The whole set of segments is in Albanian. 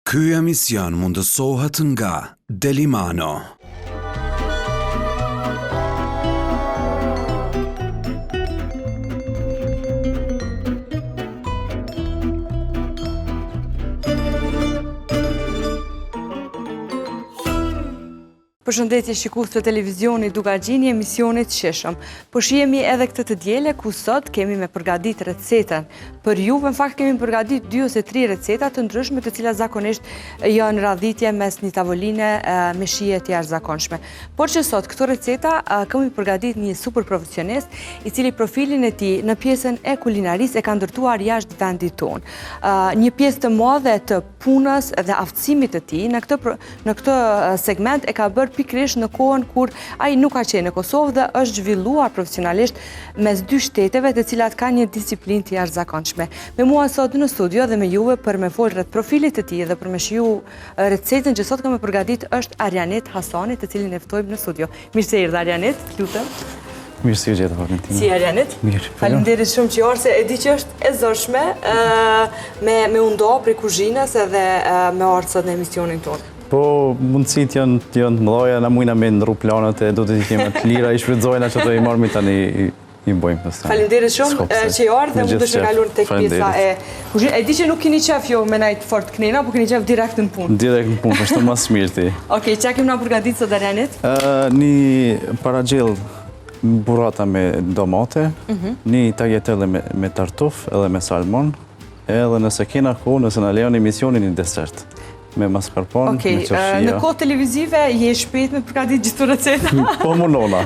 Ky emision mundësohet nga Delimano. Përshëndetje shikues të televizionit duke gjeni emisionit Qeshëm. Po shihemi edhe këtë të diele ku sot kemi me përgatit recetën. Për juve, në fakt kemi përgatit 2 ose 3 receta të ndryshme të cilat zakonisht janë radhitje mes një tavoline me shije të jashtëzakonshme. Por që sot këto receta kemi përgatit një super profesionist i cili profilin e tij në pjesën e kulinarisë e ka ndërtuar jashtë vendit tonë. Një pjesë të madhe të punës dhe aftësimit të tij në këtë segment e ka bërë pikërisht në kohën kur ai nuk ka qenë në Kosovë dhe është zhvilluar profesionalisht mes 2 shteteve të cilat kanë një disiplinë të jashtëzakonshme. Me mua sot në studio dhe me juve për me folë rreth profilit të tij dhe për me shiu recetën që sot kemë përgatitur është Arianet Hasani, të cilin e ftojmë në studio. Mirë se erdhe Arianet, lutem. Mirë si u gjeta, Valentina. Si Arianet? Mirë. Faleminderit shumë që orë, se e di që është e zorshme me u ndo prej kuzhinës edhe me orë sot në emisionin tonë. Po, mundësit janë të mëdha, na mujna me ndru planët e do të kemi të lira, i shfrytëzojna që do i marrë tani i bëjmë. Faleminderit shumë që ardhë dhe mund të shkalur tek pjesa e kuzhinës. E di që nuk keni qef jo me najtë fort knena, po keni qef direkt në punë. Direkt në punë, është më smirë ti. Okej, çka kemi na përgatitur sot Arianet? Një paragjell burrata me domate, një tagliatelle me tartuf edhe me salmon, edhe nëse kena kohë, nëse na lejon emisionin një desert. Me mascarpone, me qofshia. Në kohë televizive je shpejt me përgatit gjithë receta? Po munona.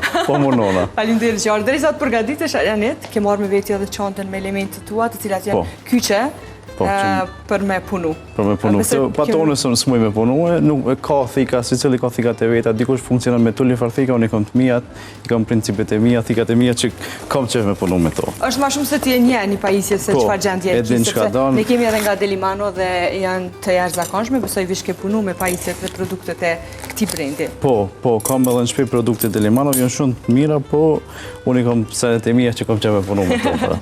Faleminderit që ardhë. Derisa të përgatitesh Arianet, ke marrë me veti edhe çantën me elementet tua, të cilat janë kyçe për me punu. Për me punu. Pa tonë s'muj me punu, nuk ka thika, si cili ka thikat e veta, dikush funksionon me tulli farthika, unë i kam të mijat, i kam principet e mija, thikat e mija që kam qef me punu me to. Është ma shumë se ti e një një pajisje se çfarë gjendje e ki, sepse ne kemi edhe nga Delimano dhe janë të jashtëzakonshme, besoj vish ke punu me pajisjet dhe produktet e këtij brendi. Po, kam edhe në shtëpi produktet Delimano, janë shumë të mira, po unë i kam senet e mija që kam qef me punu me to.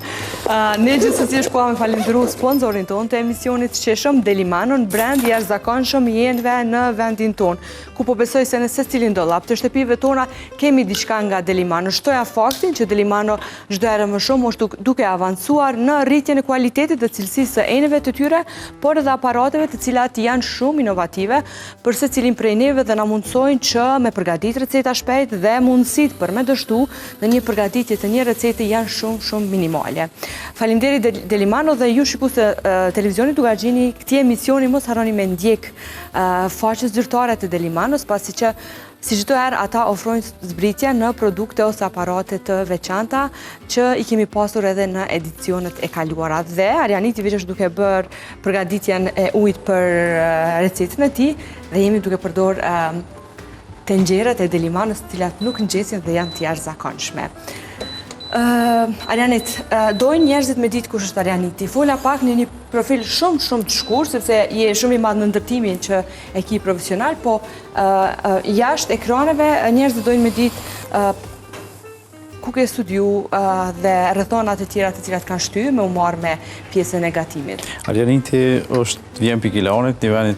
Ne gjithsesi shkuam me falendëru sponsorin tonë të emisionit Qeshëm, Delimanon, brand jashtëzakonshëm i jenve në vendin tonë, ku po besoj se në secilin dollap të shtëpive tona kemi diçka nga Delimano. Shtoja faktin që Delimano çdo herë më shumë është duke avancuar në rritjen e kualitetit dhe cilësisë së enëve të tyre, por edhe aparateve të cilat janë shumë inovative për secilin prej neve dhe na mundsojnë që me përgatitur receta shpejt dhe mundësitë për me dështu në një përgatitje të një recete janë shumë minimale. Faleminderit Delimano dhe ju shikues të televizionit duke gjeni këtij emisioni mos harroni me ndjek faqes zyrtare të Delimanos, pasi që si çdo herë ata ofrojnë zbritje në produkte ose aparate të veçanta që i kemi pasur edhe në edicionet e kaluara. Dhe Arianiti veç është duke bërë përgatitjen e ujit për recetën e tij dhe jemi duke përdor tenxherat e Delimanos, të cilat nuk ngjesin dhe janë të jashtëzakonshme. Arianet, dojnë njerëzit me ditë kush është Arianiti. Fola pak në një profil shumë të shkurt, sepse je shumë i madh në ndërtimin që e ki profesional, po jashtë ekraneve njerëzit dojnë me ditë ku ke studiu dhe rrethonat e tjera të cilat kanë shtyr me u marrë me pjesën e gatimit. Arianiti vjen pikë Ilanit, një vend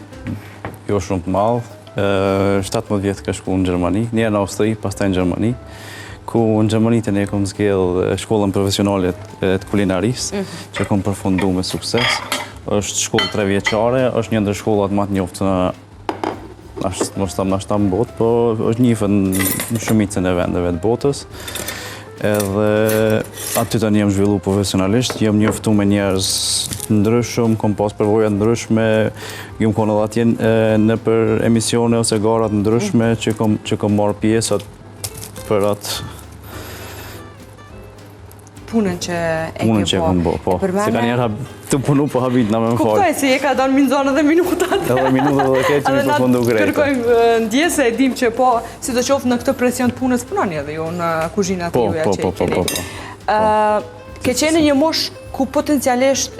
jo shumë të madh, 17 vjet ka shku në Gjermani, një në Austri, pastaj në Gjermani, ku në Gjermani të ne kom zgjell shkollën profesionale të kulinarisë, që kom përfundu me sukses. Është shkollë 3 vjeçare, është një ndër shkollat më të njohura në botë, po është njihur në shumicën e vendeve të botës. Edhe aty tani jam zhvillu profesionalisht, jam njoftu me njerëz ndryshëm, kom pas përvoja ndryshme, jam konë edhe atje në për emisione ose garat ndryshme që kom marrë pjesë për atë punën që e ke po. Se ka njerë të punu, po habit na me më falë. Kuptoj, se je ka donë minzonë edhe minutat. Edhe minutat dhe ketë që mi përfundu grejta. Kërkojmë ndjesë e dim që po, si do qoftë në këtë presion të punës, punoni edhe ju në kuzhinat e juja që e keni. Ke qenë një mosh ku potencialisht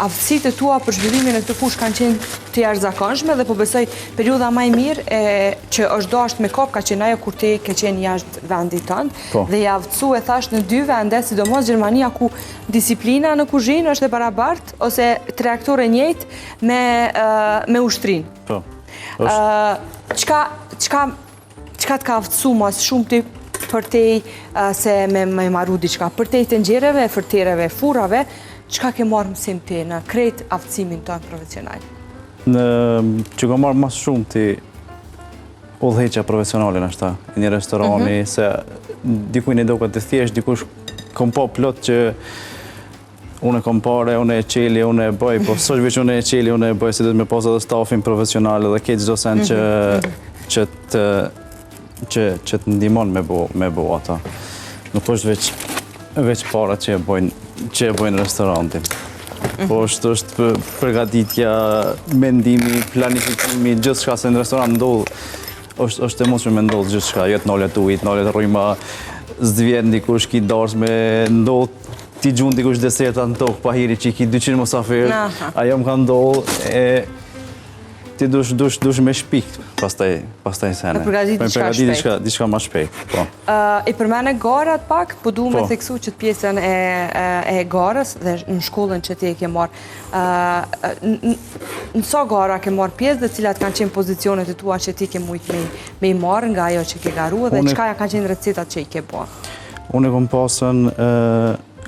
aftësitë e tua për zhvillimin e këtë fushë kanë qenë të jashtëzakonshme dhe po besoj periudha më e mirë që është dashur me kop ka qenë ajo kur ti ke qenë jashtë vendit tënd dhe ja aftësu e thash në 2 vende, sidomos Gjermania ku disiplina në kuzhinë është e barabartë ose traktore njëjtë me ushtrinë. Po. Çka të ka aftësu mas shumë ti për te se me marru diçka, për te të nxjereve, fërtereve, furrave, çka ke marrë mësim ti në krejt aftësimin tënd profesional? Që ka marrë mas shumë ti udhëheqja profesionale në ashta, një restorani, se dikuj një doka të thjesht, dikush kom po plot që unë e kom pare, unë e qeli, unë e bëj, po së veç unë e qeli, unë e bëj, si dhe me pas edhe stafin profesionale dhe keq çdo sen që të ndihmon me bo ata. Nuk është veç para që e bojnë restorantin. Po është përgatitja, mendimi, planifikimi, gjithë shka se në restorant ndodhë, është e mos me ndodhë gjithë shka, jetë nollet ujit, nollet rrujma, zdvjen dikush ki dars me ndodhë, ti gjun dikush deserta në tokë, pahiri që i ki 200 mosafirë, ajo më ka ndodhë, ti dush me shpik pastaj sene. Me përgatit diçka ma shpejt. I përmene garat pak, po du me theksu që të pjesën e garës dhe në shkollën që ti e ke marrë. Në so gara ke marrë pjesë dhe cilat kanë qenë pozicionet e tua që ti ke mujtë me i marrë nga ajo që ke garu dhe qka kanë qenë recetat që i ke bo? Unë e kom pasën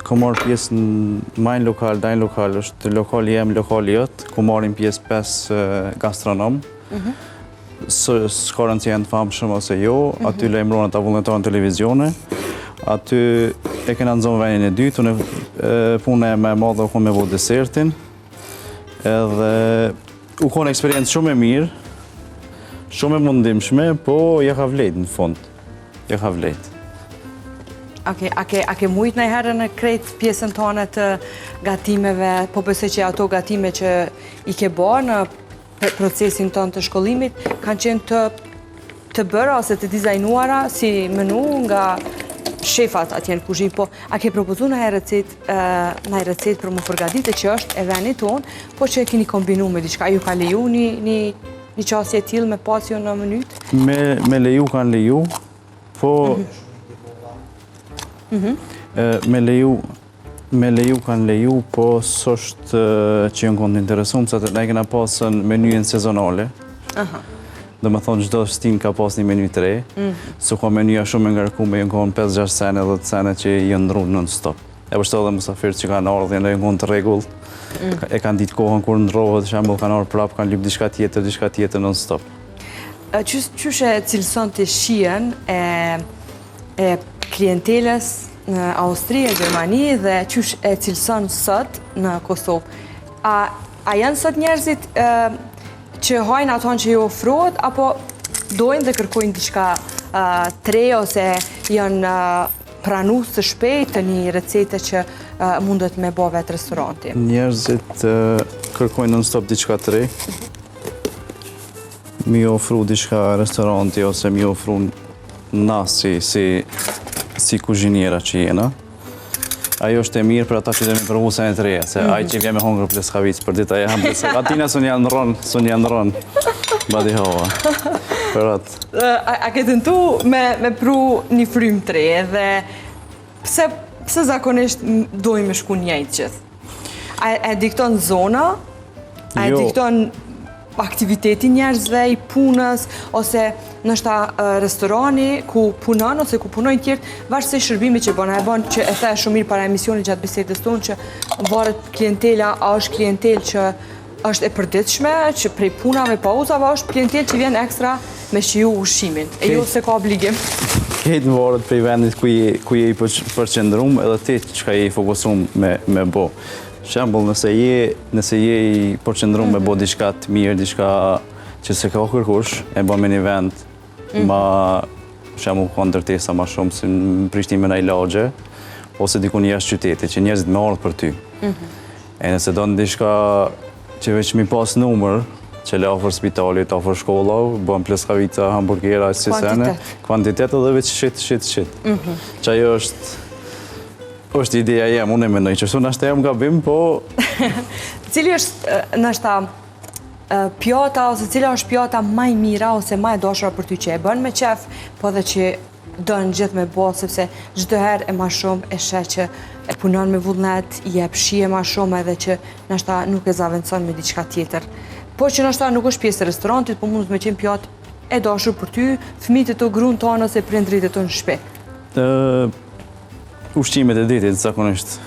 kom marrë pjesë në majnë lokal, dajnë lokal, është lokali jem, lokali jëtë, ku marrim pjesë 5 gastronom. S'karën që janë të famë shumë ose jo, aty lejmëronët a vullnetarën televizione, aty e kena nëzonë venin e dytë, unë punë e me madhe u konë me vo desertin, edhe u konë eksperiencë shumë e mirë, shumë e mundimshme, po ja ka vlejt në fund, ja ka vlejt. A ke mujt në herë në krejt pjesën tonë të gatimeve, po besoj që ato gatime që i ke bërë në procesin tonë të shkollimit, kanë qenë të bërë ose të dizajnuara si menu nga shefat atje në kuzhinë, po a ke propozu në recet për më përgatite që është e venit tonë, po që e keni kombinu me diçka, ju ka leju një qasje t'il me pasjo në mënyt? Me leju kanë leju, po me leju kanë leju, po s'është që jënë kënë të interesumë, se ne kena pasën menyën sezonale. Dhe me thonë, gjdo shtin ka pas një meny të re, su ka menyja shumë ngarkume, jënë kënë 5-6 sene dhe të sene që jënë ndru non-stop. E përshtë edhe musafirë që kanë ardhë, jënë kënë të regullt, e kanë ditë kohën kur ndrohet, shambull kanë ardhë prapë, kanë lypë diçka tjetër non-stop. Qyshe cilëson të shien e klienteles në Austri e Gjermani dhe qysh e cilëson sot në Kosovë. A janë sot njerëzit që hajnë aton që ju ofrohet, apo dojnë dhe kërkojnë diçka tre ose janë pranues të shpejt të një recete që mundet me bo vetë restoranti? Njerëzit kërkojnë non-stop diçka tre. Mi ofru diçka restoranti ose mi ofru na si kuzhiniera që jena. Ajo është e mirë për ata që dhe me përvu sene të reja, se aj që vje me hongër pleskavic për dita e ham pleskavic. Atina sun janë rënë, badi hova. A ke tentu me pru një frym të re dhe pse zakonisht dojnë me shku njejtë gjithë? A e dikton zona? A e dikton aktiviteti njerëzve, i punës, ose nështë restorani ku punon ose ku punojnë tjertë, vashë se shërbimi që bënë, e bënë që e the shumë mirë para emisioni gjatë bisedës tonë, që varet klientela, a është klientel që është e përditshme, që prej punave, pauzave, është klientel që vjen ekstra me shiju ushimin, e jo se ka obligim. Ketë varet prej vendit ku je i përqendrum, edhe ti që ka je i fokusum me bo. Shembull, nëse je i përqendrum me bo diçka të mirë, diçka që se ka kërkush, e bo me një vend ma shembull ka ndërtesa ma shumë si në Prishtinë me një lagje, ose diku një jashtë qyteti, që njerëzit me ardhë për ty. E nëse do në diçka që veç mi pas numër, që le ofër spitali, të ofër shkolla, bën pleskavica, hamburgera, si sene, kvantitet edhe veç shit. Që ajo është ideja jem, unë e mendoj që ashtu nashta jam gabim, po... Cili është nashta pjata, ose cila është pjata maj mira, ose maj doshra për ty që e bën me qef, po dhe që dënë gjithë me bo, sepse gjithë herë e ma shumë e shë që e punon me vullnet, i e pshie ma shumë edhe që nashta nuk e zavendëson me diçka tjetër. Po që nashta nuk është pjesë e restorantit, po mund me qenë pjatë e dashur për ty, fëmijët e të grunë tonë ose prindrit e të në shpi. Ushqimet e ditit, zakonisht,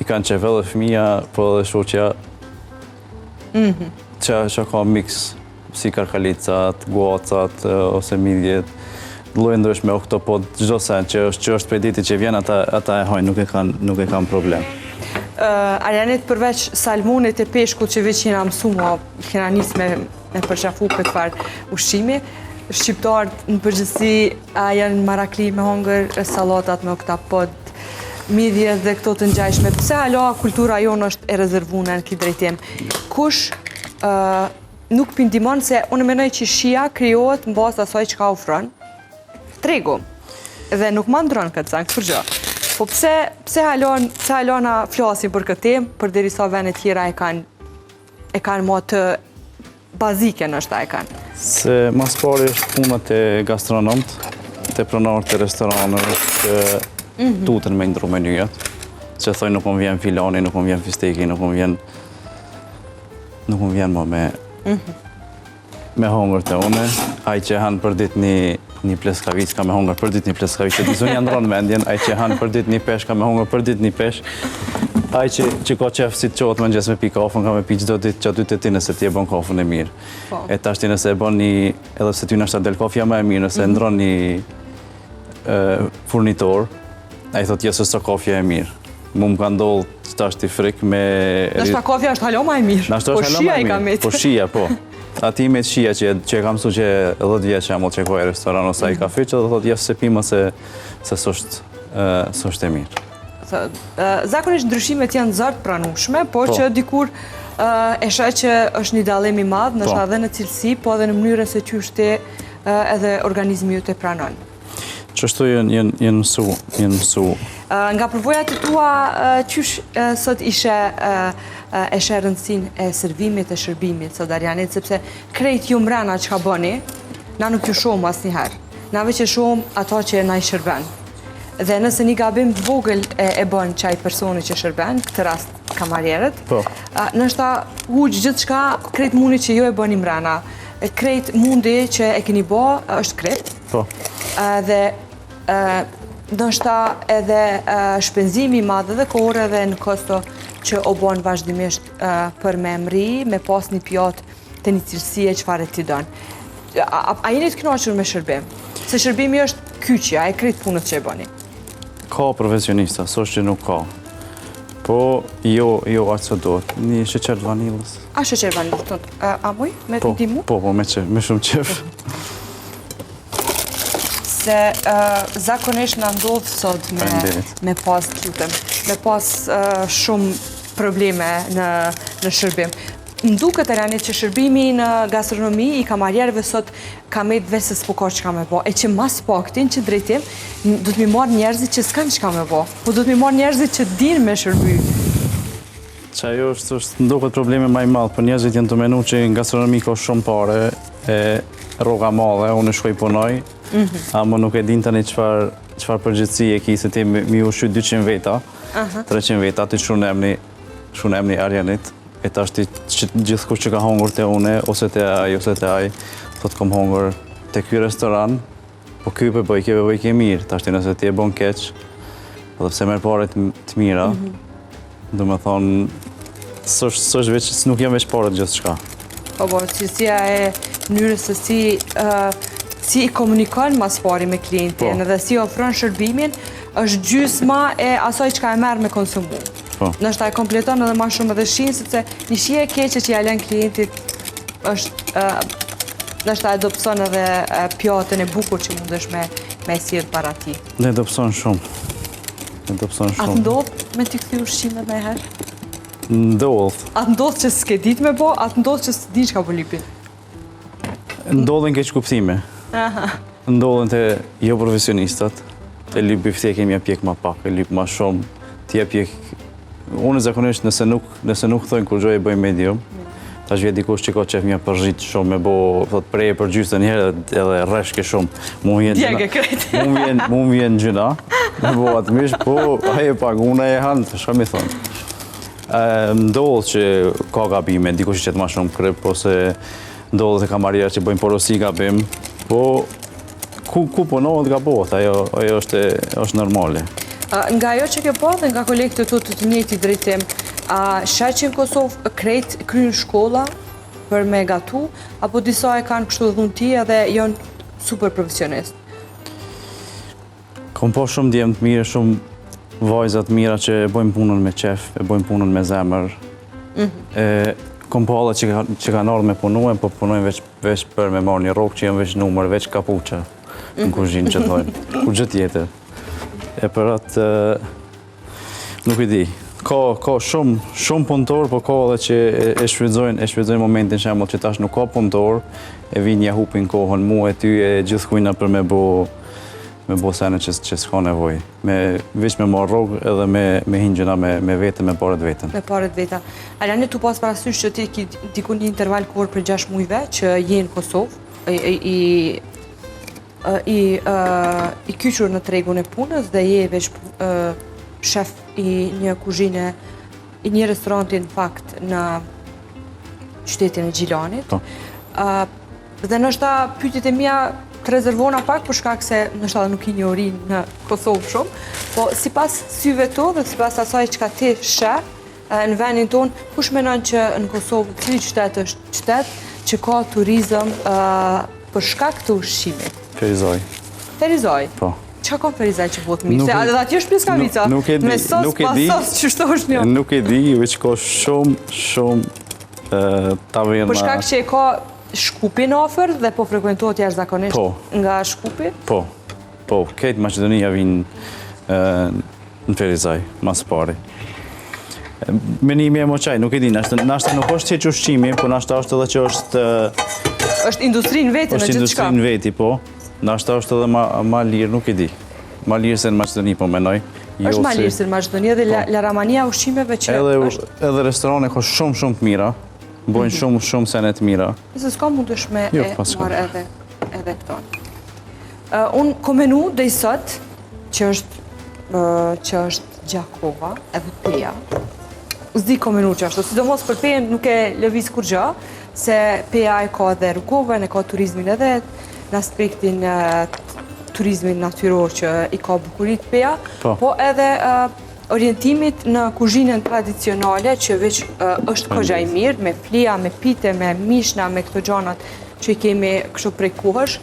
i kanë qef edhe fëmija, po edhe shoqja, që ka mix, si karkalicat, guacat, ose midjet, lloje ndryshme oktopod, çdo sen që është për ditit që vjen, ata e hajnë, nuk e kanë problem. Arjanit, përveç salmonit e peshkut që veç jena mësu mua, kena njës me përqafu këtë farë ushqimi, shqiptarët në përgjithësi janë marakli me hongër salatat me oktopod, midjet dhe këto të ngjajshme. Pse alo kultura jonë është e rezervuar në këtë drejtim? Kush nuk pindimon se unë mendoj që shija krijohet në bazë asaj çka ofron tregu. Dhe nuk ma ndron këtë zank për gjë. Po pse halona flasin për këtë temë, përderisa vende tjera e kanë më të bazike nështë e kanë. Se mas pari është punët e gastronomët, të pronarët të restoranëve që tutën me ndru menyjat, që thoi nuk më vjen filani, nuk më vjen fisteki, nuk më vjen më me hongër të une. Aj që hanë për dit një pleskavic ka me hongër për dit një pleskavic, që dizun janë ndronë mendjen, aj që hanë për dit një pesh ka me hongër për dit një pesh, aj që ka qef si të qohet më njës me pi kafën, ka me pi qdo dit që aty të ti nëse ti e bon kafën e mirë. E tash ti nëse e bon një, edhe se ty nështë del kafja më e mirë, nëse ndronë një furnitor, a i thot jesë së kafja e mirë. Mu më ka ndollë që ta është i frik me... Nështë ta kafja është halo ma e mirë, po shia i ka metë. Po shia, po. Ati me të shia që e kam su që 10 vjetë që amot që ka e restoran ose a i kafe, që dhe thot jesë se pima se s'është e mirë. Zakonisht ndryshimet janë zartë pranueshme, po që dikur e shë që është një dallim i madh, nështë edhe në cilësi, po edhe në mënyrën se qyshte edhe organizmi ju të pranon. Qështu jenë mësu. Nga përvojat e tua, qysh sot ishe rëndësin e servimit e shërbimit, sot Arjanit, sepse krejt ju mrena që ka bëni, na nuk ju shumë asë njëherë. Na veç e shumë ato që na i shërben. Dhe nëse një gabim vogël e bën qaj personi që shërben, këtë rast kamarierët, nështë huqë gjithë qka krejt mundi që jo e bëni mrena. Krejt mundi që e keni bo është krejt. Dhe nështë edhe shpenzimi madhe dhe kohore dhe në kosto që o bon vazhdimisht për me emri, me pas një pjot të një cilësie që fare ti donë. A jeni të kënaqur me shërbim? Se shërbimi është kyqja, e krejt punët që e bëni. Ka profesionista, s'është që nuk ka. Po, jo atë së do. Një sheqer vanilës. A sheqer vanilës, tëndë? A muj? Me të ndimu? Po, me shumë qef. Se zakonisht në ndodhë sot me pas tutëm, me pas shumë probleme në shërbim. Nduket Arjanit që shërbimi në gastronomi i kamarierëve sot ka me të vetë se s'po ka që ka me bo. E që mas paktin që drejtim, du të mi marë njerëzit që s'kanë që ka me bo, po du të mi marë njerëzit që dinë me shërby. Që ajo është nduket probleme maj madhë, për njerëzit jenë të menu që në gastronomi ka shumë pare, e roga madhe, unë shkoj punoj, ama nuk e din tani qëfar përgjithësi e ki, se ti mi u shy 200 veta, 300 veta, ti shumë emni Arjanit, e ta është gjithë kush që ka hongur të une, ose të aj, thot kom hongur të ky restoran, po ky për bëj ke mirë, ta është nëse ti e bon keq, edhe pse merë pare të mira, du me thonë, nuk jam veç pare të gjithë shka. Po, cilësia e mënyrës se si i komunikon mas pari me klientin dhe si ofron shërbimin, është gjysma e asaj që ka e merë me konsumu. Nështë e kompleton edhe ma shumë edhe shinë, sepse një shije keqe që jalen klientit është, nështë e dopson edhe pjatën e bukur që mundesh me sirë para ti. Ne dopson shumë. A të ndodhë me t'i këthy ushqime me herë? Ndodhë. A të ndodhë që s'ke dit me bo, a të ndodhë që s'di që ka po lipin? Ndodhën keq kuptime. Ndodhën të jo profesionistat, të lyp bifteke mja pjek ma pak, e lyp ma shumë, Unë zakonisht nëse nuk thojnë kur gjoj e bëj medium, tash vjet dikush që ka qef mja përgjit shumë, me bo, thot prej për gjysë të njëherë edhe rreshke shumë. Djegë krejt. Mu vjen gjyna, me bo atë mish, po aje pak, unë e hanë, shka mi thonë. Ndodhë që ka gabime, dikush që të ma shumë kryp, ose ndodhë të kamarierë që bëjmë porosi gabim, po ku punohet gabohet, ajo është normale. Nga ajo që ke po dhe nga kolegët të njëjti drejtim, shaq që në Kosovë krejt krynë shkolla për me gatu, apo disa e kanë kështu dhunti edhe janë super profesionist? Kom po shumë djemë të mire, shumë vajzat mira që e bojmë punën me qef, e bojmë punën me zemër. Kom po alla që kanë ardhë me punuen, po punojnë veç për me marrë një rokë që janë veç numër, veç kapuqa në kuzhinë që thojnë, ku gjë tjetër. E për atë, nuk i di, ka shumë punëtor, po ka edhe që e shfrytëzojnë momentin shembull që tash nuk ka punëtor, e vinë ja hupin kohën mu e ty e gjithkujna për me bo sene që s'ka nevoj. Veç me marrë rogë edhe me hingjëna me vete, me paret vetën. Me paret veta. Alani, tu pas parasysh që ti ki dikun një interval kur për 6 mujve që je në Kosovë, i kyqur në tregun e punës dhe je veç shef i një kuzhine, i një restoranti në fakt në qytetin e Gjilanit. Dhe nështë pyetjet e mia të rezervona pak për shkak se nështë nuk i njohuri në Kosovë shumë, po sipas syve to dhe sipas asaj çka ti sheh në vendin tonë, kush menon që në Kosovë cili qytet është qytet që ka turizëm për shkak të ushqimit? Ferizaj. Ferizaj? Po. Qa ka Ferizaj që botë mirë? Se edhe ati është pjeskavica? Me sos pas sos që shto është një? Nuk e di, veç ka shumë taverna. Për shkak që e ka Shkupi në ofër dhe po frekuentohet jashtëzakonisht nga Shkupi? Po. Ketë Maqedonia vinë në Ferizaj, mas pari. Menimi e moqaj, nuk e di, nashta nuk është që ushqimi, po nashta është edhe që është... është industrinë veti në gjithë shka? është industrinë veti, po. Nashta është edhe ma lirë, nuk e di. Ma lirë se në Maqedoni, po menoj. është ma lirë se në Maqedoni dhe laramania ushqimeve që është... Edhe restorane ka shumë të mira, bojnë shumë sene të mira. Nëse s'ka mund të shme e marë edhe këton. Unë komenu dhe i sot, që është Gjakova, edhe Peja. Zdi komenu që është, sidomos për Pejen nuk e lëviz kur gjë, se Peja e ka dhe rrugovën, e ka turizmin edhe, në aspektin turizmin natyror që i ka bukurit Peja, po edhe orientimit në kuzhinën tradicionale që veç është këgja i mirë, me flija, me pite, me mishna, me këto gjanat që i kemi kështu prej kohësh.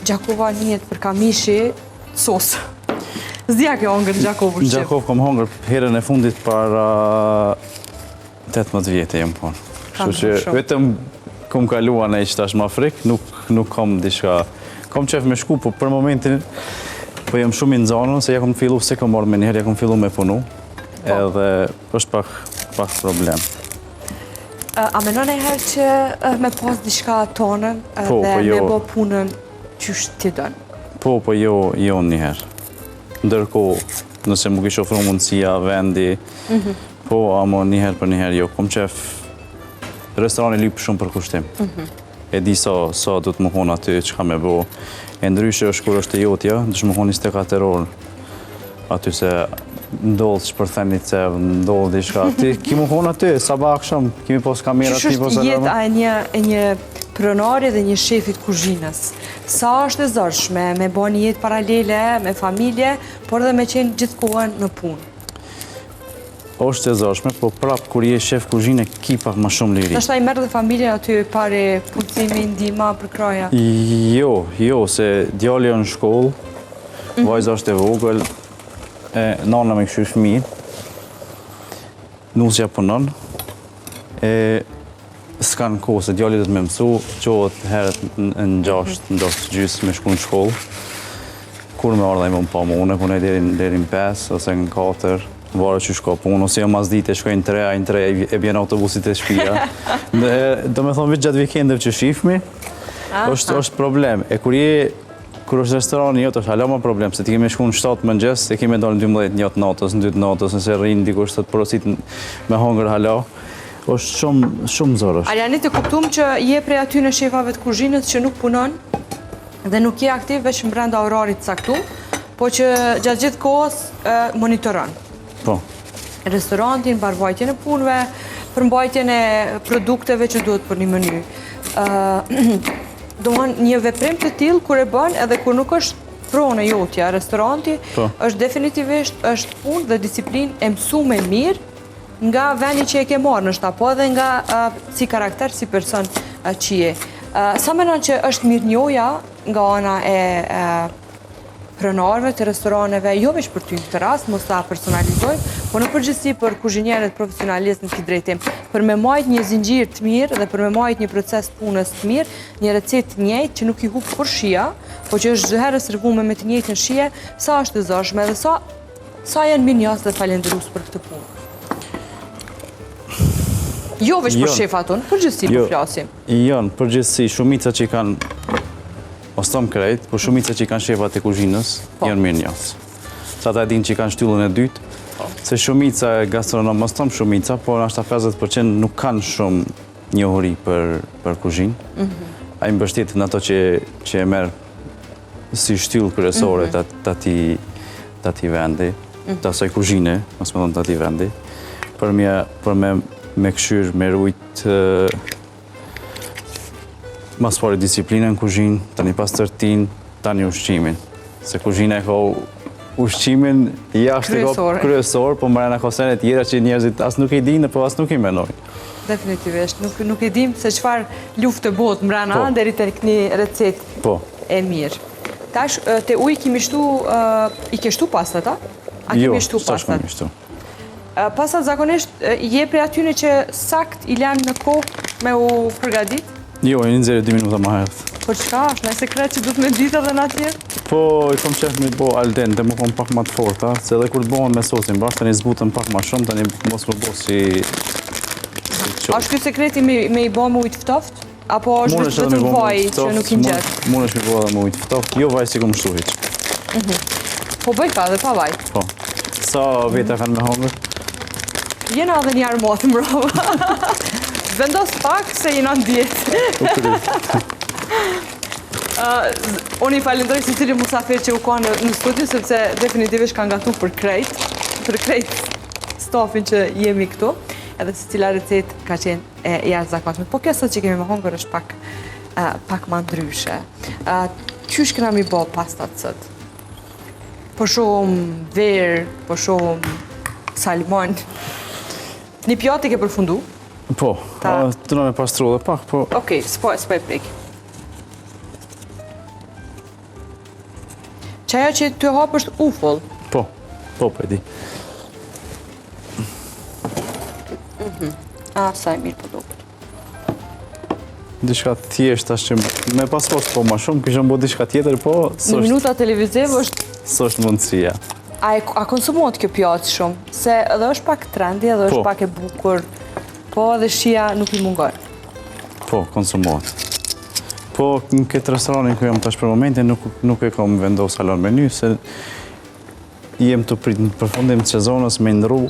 Gjakova njët për kamishi sos. Zdja ke hongër në Gjakovë ushqim? Në Gjakovë kom hongër herën e fundit para 18 vjetë jem por. Kështu që vetëm kom kalua në i qëtash ma frik, nuk kom dishka. Kom qef me shku, po për momentin po jem shumë i nëzanën, se ja kom fillu, se kom marrë me njëherë, ja kom fillu me punu, edhe është pak problem. A menon e herë që me pas dishka tonën dhe me bo punën qysh t'i dënë? Po jo njëherë. Ndërko, nëse më kishë ofru mundësia, vendi, po amo njëherë për njëherë jo. Kom qef restorani lypë shumë për kushtim. E di sa du të më hon aty, që ka me bo. E ndryshe është kur është e jotja, dështë më hon 24 orë. Aty se ndodhë që përtheni të cevë, ndodhë di shka. Ti ki më hon aty, sabah aksham, kimi pos kamerat, kimi pos alarma. Qështë jetë e një pronari dhe një shefit kuzhinës. Sa është e zërshme me bo një jetë paralele, me familje, por dhe me qenë gjithë kohën në punë? është e zashme, po prapë kur je shef kuzhine, ki pak ma shumë liri. Nështë ta i merë dhe familje aty pare punësimi, ndihma për kraja? Jo, se djali në shkollë, vajza është e vogël, nana me këshu fëmijë, nusja punon, s'kanë kohë, se djali dhe të me mësu, qohët herët në 6 gjysë me shku në shkollë, kur me ardha i më pa më une, punoj deri në 5 ose në 4, varë që shko punë, ose jo mas dite, shkojnë 3 e bjen autobusit e shpia. Do me thonë vitë gjatë vikendeve që shifmi, është problem. E kur je kur është restorani jot është hala më problem, se ti kemi shku në 7 mëngjes, se kemi dalë në 12 njëtë natës, në 2 natës, nëse rrinë dikush të të porosit me hongër hala, është shumë zorësh. Arjanit e kuptum që je prej aty në shefave të kuzhinës që nuk punon dhe nuk je aktiv veç në brenda orarit caktum, po që gjatë gjithë kohës monitoron. Po. Restorantin, mbarvajtjen e punëve, përmbajtjen e produkteve që duhet për një meny. Domthon një veprim të tillë kur e bën edhe kur nuk është pronë jotja, restoranti, është definitivisht është punë dhe disiplinë e mësuar mirë nga vendi që e ke marrë, nështë apo edhe nga si karakter, si person që je. Sa mendon që është mirënjohja nga ana e pronarëve të restoraneve, jo veç për ty në këtë rast, mos ta personalizojmë, po në përgjithësi për kuzhinierët profesionalistë në këtë drejtim, për me majt një zinxhir të mirë dhe për me majt një proces punës të mirë, një recetë të njëjtë që nuk i hub kur shija, po që është çdo herë servuar me të njëjtën shije, sa është e zorshme dhe sa janë mirënjohës dhe falenderues për këtë punë. Jo veç për shefat tonë, përgjithësi po flasim. Jo, përgjithësi shumica që kanë ose tom krejt, por shumica që kanë shefat e kuzhinës janë mirënjohës. Sa ta din që kanë shtyllën e dytë, se shumica e gastronom, mos tom shumica, por ashta 50% nuk kanë shumë njohuri për kuzhinë. Ai mbështet në ato që e merr si shtyllë kryesore të atij vendi, të asaj kuzhine, mos më thonë të atij vendi, për me këshyr, me rujt mas pari disiplinën në kuzhinë, tani pastërtinë, tani ushqimin. Se kuzhina e ka ushqimin jashtë kryesor, po mbrana ka sene tjera që njerëzit as nuk e dinë, po as nuk i menojnë. Definitivisht, nuk e dim se çfarë luftë bot mbrana deri tek një recetë e mirë. Tash te uji kemi shtu, i ke shtu pastat, a? A kemi shtu pastat? Jo, kemi shtu. Pastat zakonisht je prej atyne që sakt i lanë në kohë me u përgadit? Jo, e 2 minuta më herët. Po çka është? Në sekret që duhet me ditë edhe në atje? Po, i kom qef me bo al dente, më kom pak ma të forta, se edhe kur të bohen me sosin bashkë, tani zbutën pak ma shumë, tani mos më bo si qovë. A është kjo sekreti me i bo me ujtë ftoft? Apo është vetëm vaj që nuk i nxet? Mund është me bo edhe me ujtë ftoft, jo vaj si kom shtu hiq. Po bëj ka dhe pa vaj? Po. Sa veta kanë me hongër? Jena edhe një armatë mbrova. Vendos pak se jena në djetë. Unë i falenderoj se cili musafir që u ka në studio, sepse definitivisht kanë gatu për krejt stafin që jemi këtu, edhe se cila recet ka qenë e jashtëzakonshme. Po kjo sot që kemi me hongër është pak ma ndryshe. Qysh këna mi bo pastat sot? Po shumë verë, po shumë salmon. Një pjatë i ke përfundu? Po, të në me pastru dhe pak, po... Okej, s'po e prek. Qaja që të hapë është ufull? Po e di. Sa e mirë produkët. Dishka thjesht ashtë që me pas kost po ma shumë, këshëm bo dishka tjetër, po... Një minuta televiziv është... Së është mundësia. A konsumohet kjo pjatë shumë? Se edhe është pak trendi, edhe është pak e bukur, po edhe shia nuk i mungon. Po, konsumohet. Po, në këtë restoranin ku jam tash për momentin, nuk e kam vendos halon menu, se jem të prit në përfundim të sezonës me ndru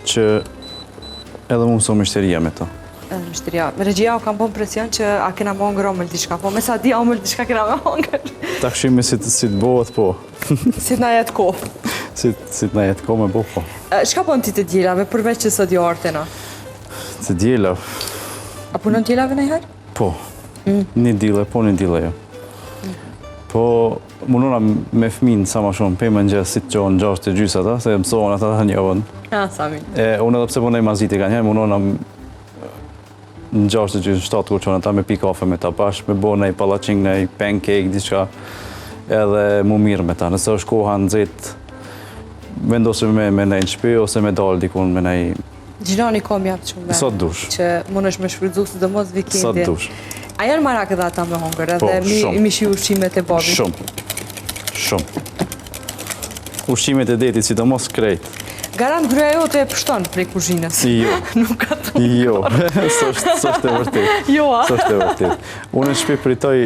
që edhe mu mëso mishteria me to. Edhe mishteria. Regjia u kam bon presion që a kena më hongër omëll diçka, po me sa di omëll diçka kena me hongër. Ta këshimi si të bëhet, po. Si t'na jetë ko. Si t'na jetë ko me bo, po. Shka po në ti të djelave, përveç që sot jo artena? Të djelav. A punon djelave në herë? Po. Një dile, po një dile jo. Po, mundona me fminë sa ma shumë, pe më njësë si të qohën 6:30 ata, se mësohën ata të njëvën. Sa min. Unë edhe pse punej maziti ka njëherë, mundona në 6:27 kur qohën ata me pi kafe me ta pash, me bo nej palaçing, nej pancake, diçka, edhe mu mirë me ta. Nëse është koha në zetë, vendosë me nej në shpi, ose me dalë dikun me nej... Gjinani ka mjaft shumë venë. Sot dush. Që mund është me shfrydzu së dhe mos vikendi. Sot dush. A janë marak edhe ata me hongër, edhe mi shi ushqimet e babit? Shumë. Ushqimet e detit, si të mos krejt. Garant gruaja jote e pështon prej kuzhinës. Jo. Nuk ka të më. Jo, së është e vërtet. Jo, a? Së është e vërtet. Unë në shpi pritoj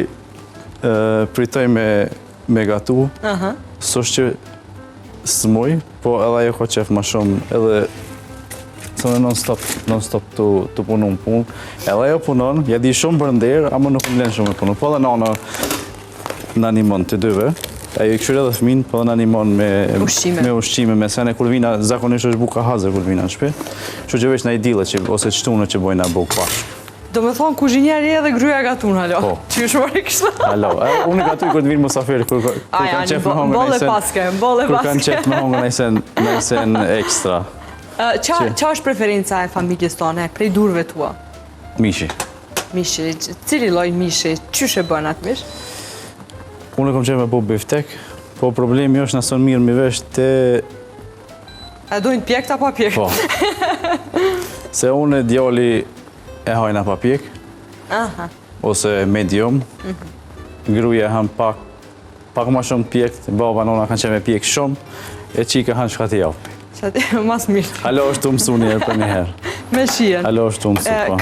pritoj me gatu, s'është që s'muj, po edhe ajo ka qef ma shumë, edhe sënë non-stop të punu në punë. Edhe ajo punon, ja di shumë për nderë, ama nuk më lenë shumë e punu. Po edhe nana në animon të dyve, ajo i këshyre edhe fëmin, po edhe në animon me ushqime, me sene kur vina, zakonisht është buka hazër kur vina në shpi. Që që veç në i dile, ose qëtune që bojna bukë pashkë. Do me thonë kuzhinjeri edhe gruja gatun, halo. Po. Që është marrë kështë? Halo, unë gatuj kërë të vinë musafiri, kur kanë qef me hongër nëjsen ekstra. Qa është preferenca e familjes tonë, prej durve tua? Mishi. Mishi, cili loj mishi, qysh e bën atë mish? Unë kom qef me po biftek, po problemi është nëson mirë mi vesh të... A dojnë pjek ta pa pjek? Po. Se unë djali e hajna pa pjek, ose medium, gruja han pak ma shumë pjek, baba nona kanë qef me pjek shumë, e qika han shkati javë. Mas mirë. Halo është të mësu njerë për njëherë. Me shien. Halo është të mësu, po.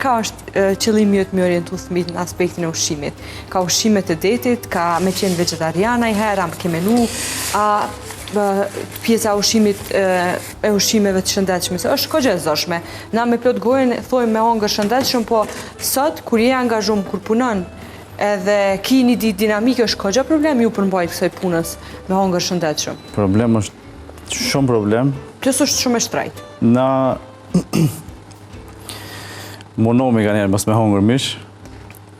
Ka është qëllimi jëtë me orientu thmit në aspektin e ushqimit? Ka ushqimet e detit, ka me qenë vegetariana i herë, ke menu, pjesa e ushqimeve të shëndetshme, se është kogje zoshme. Na me plot gojën thojmë me hongër shëndetshëm, po sot, kur je angazhum, kur punon, edhe ki një dinamike, është kogja problem ju përmbajt kësaj punës me hongër shëndetshëm? Problem është shumë problem. Plus është shumë e shtrajt. Na monomi ka njerë mos me hongër mish.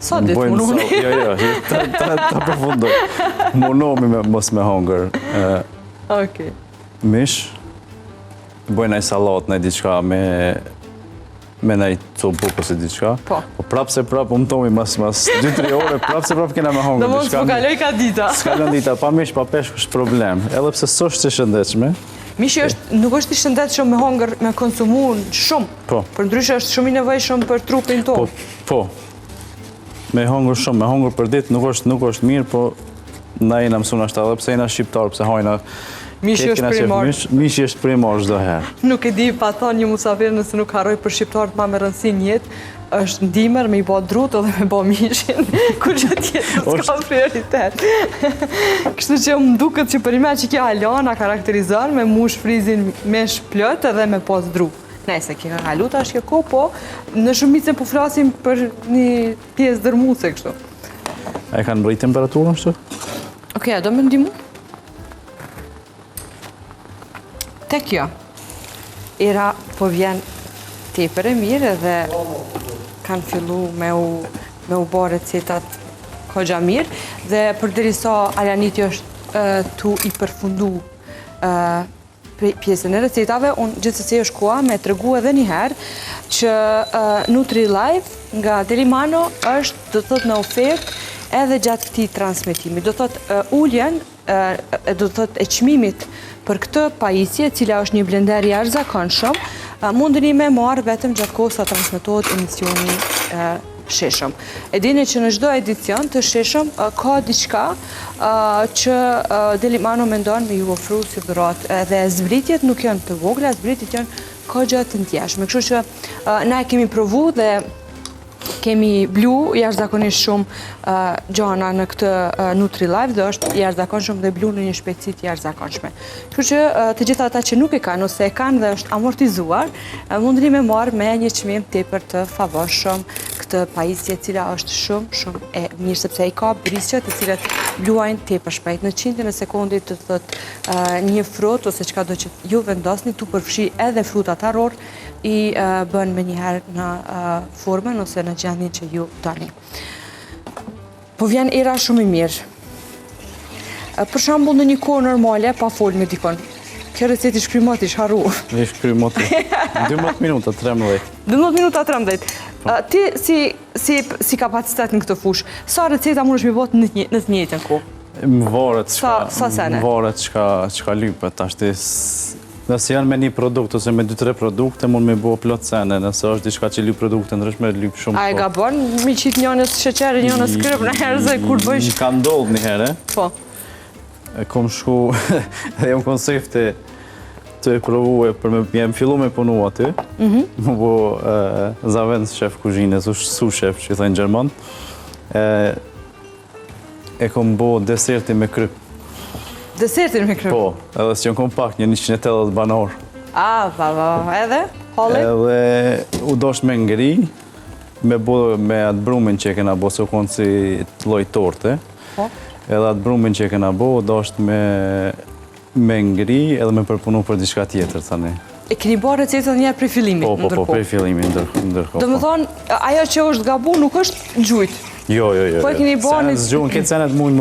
Sa ditë monomi? Jo, ta përfundoj. Monomi mos me hongër mish. Bojnë aj salat, nej diçka me nej copuk ose diçka. Po prapë se prapë umëtomi mas 2-3 ore, prapë se prapë kena me hongër. Do mos po kaloj ka dita. S'kalon dita, pa mish, pa peshk është problem. Edhe pse s'është e shëndetshme. Mishi nuk është i shëndetshëm me hongër, me konsumu shumë. Po. Për ndryshe është shumë i nevojshëm për trupin tonë. Po. Me hongër shumë, me hongër për ditë nuk është mirë, po na jena mësuna ashtë edhe pse jena shqiptarë, pse hajna... Mishi është primar. Mishi është primar çdo herë. Nuk e di, pa thonë një musafir nëse nuk harroj për shqiptarët ma me rëndësi jetë, është ndimër me i bo drutë dhe me bo mishin, kur që tjetër s'ka prioritet. Kështu që më duket që për ime që kja Alana karakterizon me mush frizin mesh plët edhe me pos dru. Nëse kja haluta është kjo, po në shumicën po flasim për një pjesë dërmuse kështu. A e kanë mbrit temperaturën kështu? Okej, a do me ndimu? Te kjo, era po vjen tepër e mirë dhe kanë fillu me u bo recetat kogja mirë dhe përderisa Aljaniti është tu i përfundu pjesën e recetave, unë gjithsesi është koha me tregu edhe njëherë që Nutri-Life nga Delimano është do të thot në ofertë edhe gjatë këtij transmetimi. Do të thot ulljen, do të thot e çmimit për këtë pajisje, cila është një blender i jashtëzakonshëm, mundeni me marrë vetëm gjatë kohës sa transmetohet emisioni sheshëm. E dini që në çdo edicion të sheshëm ka diçka që Delimano mendon me ju ofru si dhuratë, dhe zbritjet nuk janë të vogla, zbritjet janë kogja të ndjeshme. Kështu që na e kemi provu dhe kemi blu jashtëzakonisht shumë gjana në këtë Nutri-Life dhe është jashtëzakonshëm dhe blu në një shpejtësi të jashtëzakonshme. Kështu që të gjitha ata që nuk e kanë ose e kanë dhe është amortizuar, mundeni me marrë me një çmim tepër të favorshëm këtë pajisje e cila është shumë e mirë sepse ai ka brisqe të cilat bluajnë tepër shpejt. Në qindjen e sekondit të thotë një frut ose çka do që ju vendosni tu përfshi edhe frutat arror i bën me njëherë në formën ose në gjendjen që ju doni. Po vjen era shumë i mirë. Për shembull në një kohë normale pa fol me dikon. Kjo recetë i shkrymoti, harru. I shkrymoti. 12 minuta 13. 12 minuta 13. Ti si kapacitet në këtë fushë, sa receta mundesh me bot në të njëjtën kohë? Më varet çka lypet ashtu. Nëse janë me një produkt ose me 2-3 produkte, mund me bo plot sene. Nëse është diçka që lyp produkte ndryshme, lyp shumë. A e gabon? Mi qit njënës sheqeri, njënës kryp në herë se kur bëjsh? Ka ndodhë një herë. Po. Kom shku dhe jam konsepte të e provu për me jem fillu me punu aty. Më bo zavend shef kuzhine, su shef që i thajnë Gjermon. e kom bo deserti me kryp. Desertin me kryp? Po, edhe si kom pak, një 180 banor. Edhe? Halli? Edhe u dosht me ngri, me atë brumin që e kena bo, se u konë si lloj torte. Po. Edhe atë brumin që e kena bo, u dosht me ngri edhe me përpunu për diçka tjetër, thani. E keni bërë recetën njerë prej fillimit, Po, prej fillimit, ndërkohë. Do më thonë, ajo që është gabu nuk është gjujt. Jo. Po e keni bërë një... Zgjuhën, këtë senet mund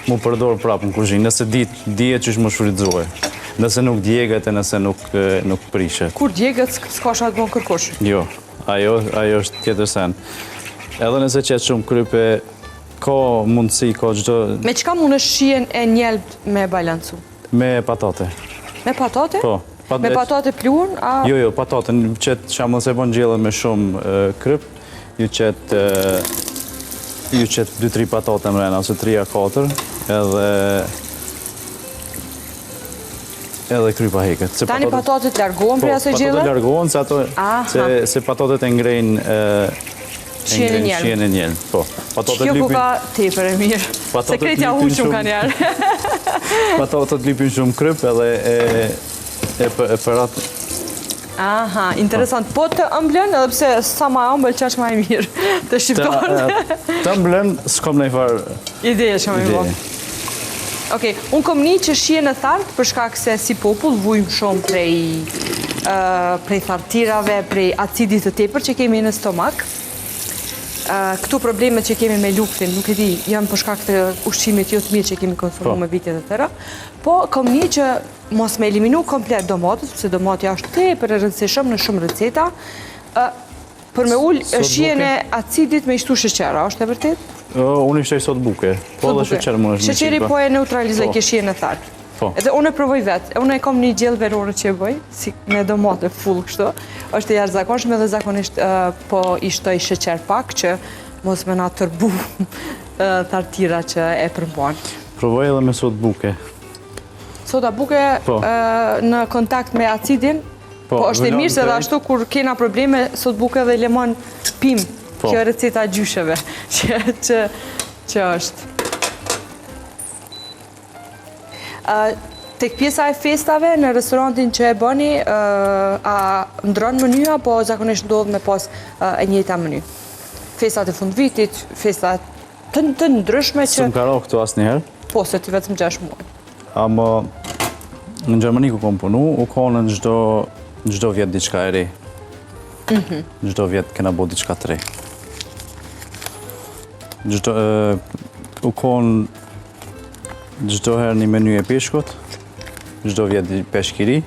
mu përdorë prapë në kuzhinë, nëse dije që është më shfrytëzohe. Nëse nuk djegët e nëse nuk prishet. Kur djegët, s'ka shatë bon kërkush? Jo, ajo është tjetër sen. Edhe nëse qetë shumë krype, ka mundësi, ka gjdo... Me qka mund është shien e njelbët me balancu? Me patate. Me patate? Po. Me patate pluhën? Jo, patate. Qetë shamë se bon gjellën me shumë kryp, ju qetë 2-3 patate më rena, ose 3-4, edhe krypa heket. Tani patatet largohen prej asoj gjellën? Patatet largohen, se patatet e ngrejnë shien e njëllë. Kjo ku ka tepër e mirë. Sekretja huqëm ka njerë. Patatet lipin shumë kryp edhe e përat. Aha, interesant. Po të ëmblën, edhe pse sa ma ëmbël qash ma e mirë të shqiptarët. Të ëmblën, s'kom në i farë... Ideje që më i bo. Okej, unë kom një që shien e thartë, për shkak se si popull vujmë shumë prej thartirave, prej acidit të tepër që kemi në stomak. Këtu problemet që kemi me luktin, nuk e di, janë për shkak të ushqimit jo të mirë që kemi konsumu me vitet e tëra. Po, kom një që mos me eliminu komplet domatës, përse domatja është tepër e rëndësishëm në shumë receta, për me ullë shien e acidit me ishtu sheqera, është e vërtet? Unë ishte i sot buke, po dhe sheqerë mund është me sheqeri po e neutralizoj kë shien e thartë. Edhe unë e provoj vetë, unë e kom një gjellë verore që e bëj, si me domate full kështu, është e jashtëzakonshme dhe zakonisht po ishtoj sheqer pak që mos me na tërbu thartira që e përmbon. Provoj edhe me sot buke. Soda buke në kontakt me acidin, po është e mirë se dhe ashtu kur kena probleme sot buke dhe lemon pim, kjo receta gjysheve që është. Tek pjesa e festave në restorantin që e bëni, a ndronë mënyja, po zakonisht ndodhë me pas e njëta mëny? Festat e fund vitit, festat të ndryshme që... Së më karo këtu asë njëherë? Po, se ty vetëm 6 muaj. Amo, në Gjermani ku kom punu, u konë në gjdo vjetë diçka e re. Gjdo vjetë kena bo diçka të re. U konë gjdo herë një menu e peshkut, gjdo vjetë peshkiri,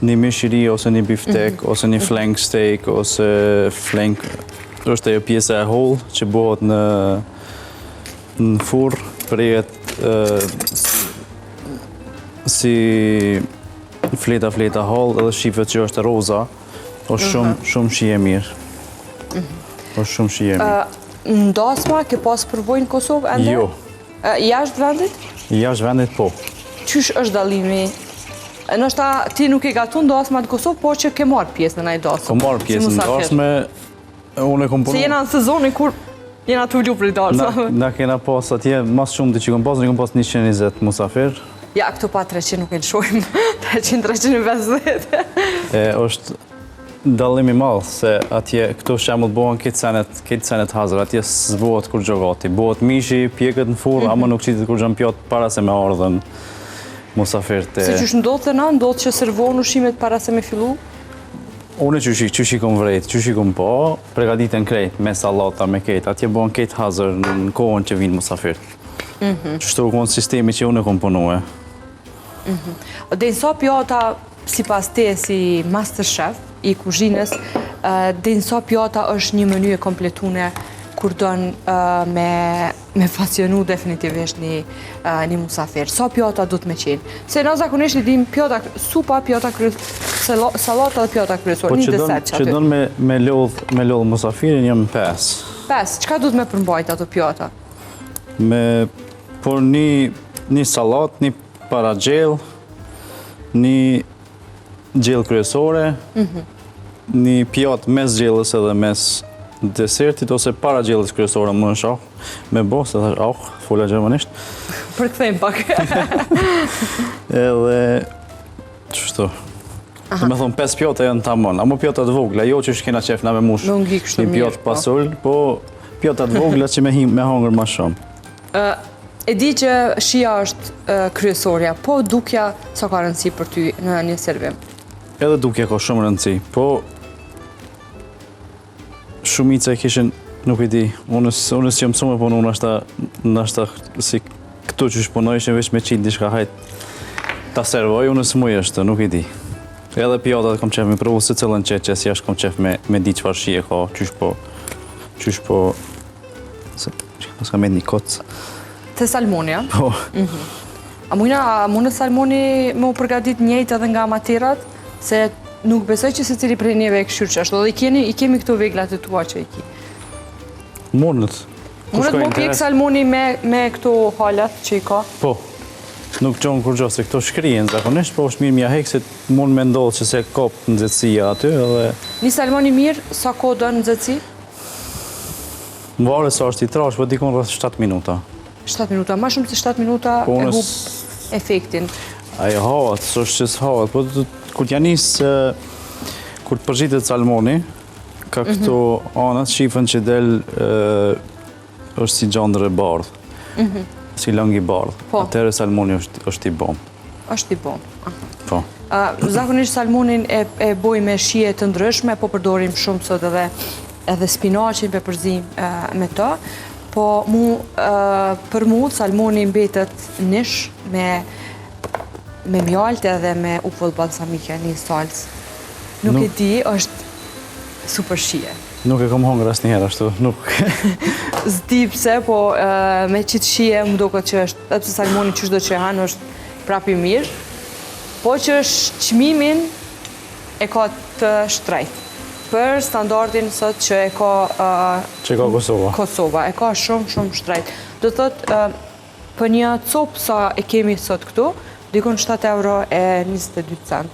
një mishiri, ose një biftek, ose një flank steak, ose flank, është ajo pjesa e holl që bëhet në furr, prejet si fleta holl, edhe shifet që është roza, është shumë shije mirë. është shumë shije mirë. Ndasma, ke pas përvojnë në Kosovë ende? Jo. Jashtë vendit? Jashtë vendit, po. Qysh është dallimi? Nështë ti nuk e gatu ndasma në Kosovë, po që ke marrë pjesë në najë dasmë. Kom marrë pjesë në dasme, unë e kom punu... Se jena në sezonin kur jena të ullu për i dasmë. Na kena pas atje, mas shumë të që kom pas, në kom pas 120 musafir. Ja, këtu pa 300 nuk e lëshojmë, 300-350. është dallimi malë, se atje këtu shemull bohen këtë senet hazër, atje s'bohet kur gjogati. Bohet mishi, pjekët në furë, ama nuk qitit kur gjën pjotë para se me ardhen musafir të... Se qysh ndodhë të na, ndodhë që servohen ushimet para se me fillu? Unë qysh i kom vrejt, qysh i kom po, pregaditën krejt, me salata, me kejt, atje bohen këtë hazër në kohën që vinë musafir. Qështu konë sistemi që unë e kom punue. Dhe nësa pjata, si pas te, si masterchef i kuzhinës, dhe nësa pjata është një menu e kompletune kur donë me fasionu definitivisht një musafir. Sa pjata du të me qenë? Se na zakonisht i dim pjata, supa, pjata salata dhe pjata kryesor, një deset që aty. Që donë me lodhë musafirin, jam 5. 5, qka du të me përmbajt ato pjata? Por një salat, një para gjell, një gjell kryesore, një pjatë mes gjellës edhe mes desertit ose para gjellës kryesore më në shah me bo, se thash, fola gjermanisht. Përkthejmë pak. Edhe, qështu, do me thonë 5 pjota janë tamon, amo pjota të vogla, jo që shkena qef na me mush Me ngi kështu një mirë, pjotë pasull, po pjota të vogla që me hongër ma shumë. E di që shia është kryesorja, po dukja sa ka rëndësi për ty në një servim? Edhe dukja ka shumë rëndësi, po shumica e kishin, nuk e di, unës që mësume, po unë nashta si këtu që shpunojshin veç me qitë dishka hajt ta servoj, unës muj është, nuk e di. Edhe pjatat kom qef me provu se cëllën qetë që si ashtë kom qef me di qëfar shije ka, qysh po, se s'ka me një kocë. Te salmoni, ja? Po, A mundët salmoni me u përgatit njëjtë edhe nga amaterat, se nuk besoj që se cili prej njëve e këshyrë që ashtu, dhe i kemi këto veglat e tua që i ki. mundët. Mundët mu pjek salmoni me këto halat që i ka? Po, nuk qonë kur gjo, se këto shkrien zakonisht, po është mirë mja hek, se mund me ndodhë që se kopë në nxehtësia aty, edhe Një salmoni mirë, sa kohë do në nxehtësi? më vare sa është i trash, po dikon rreth 7 minuta. 7 minuta, ma shumë se 7 minuta Po e unës- hub efektin. Ajo havat, s'është që s'havat, po kur t'ja nisë, kur të përgjitet salmoni, ka këto anët, shifën që del është si gjandër e bardhë, si lëng i bardhë. Po. Atëherë salmoni është i bom. Është i bon. Po. Zakonisht salmonin e boj me shije të ndryshme, po përdorim shumë sot edhe spinaqin për përzim me të, po për mu salmoni mbetet nish me mjalt edhe me upull balsamike, një salcë. Nuk e di, është super shije. Nuk e kom hongër asë njëherë ashtu, nuk. Zdi pse, po me qitë shije më do këtë që është, edhe pse salmoni që shdo që hanë është prapi mirë, po që është qmimin e ka të shtrejt. Për standardin sot që e ka Që ka Kosova. Kosova, e ka shumë, shumë shtrejt. Do të thotë, për një copë sa e kemi sot këtu, dikon 7 euro e 22 cent.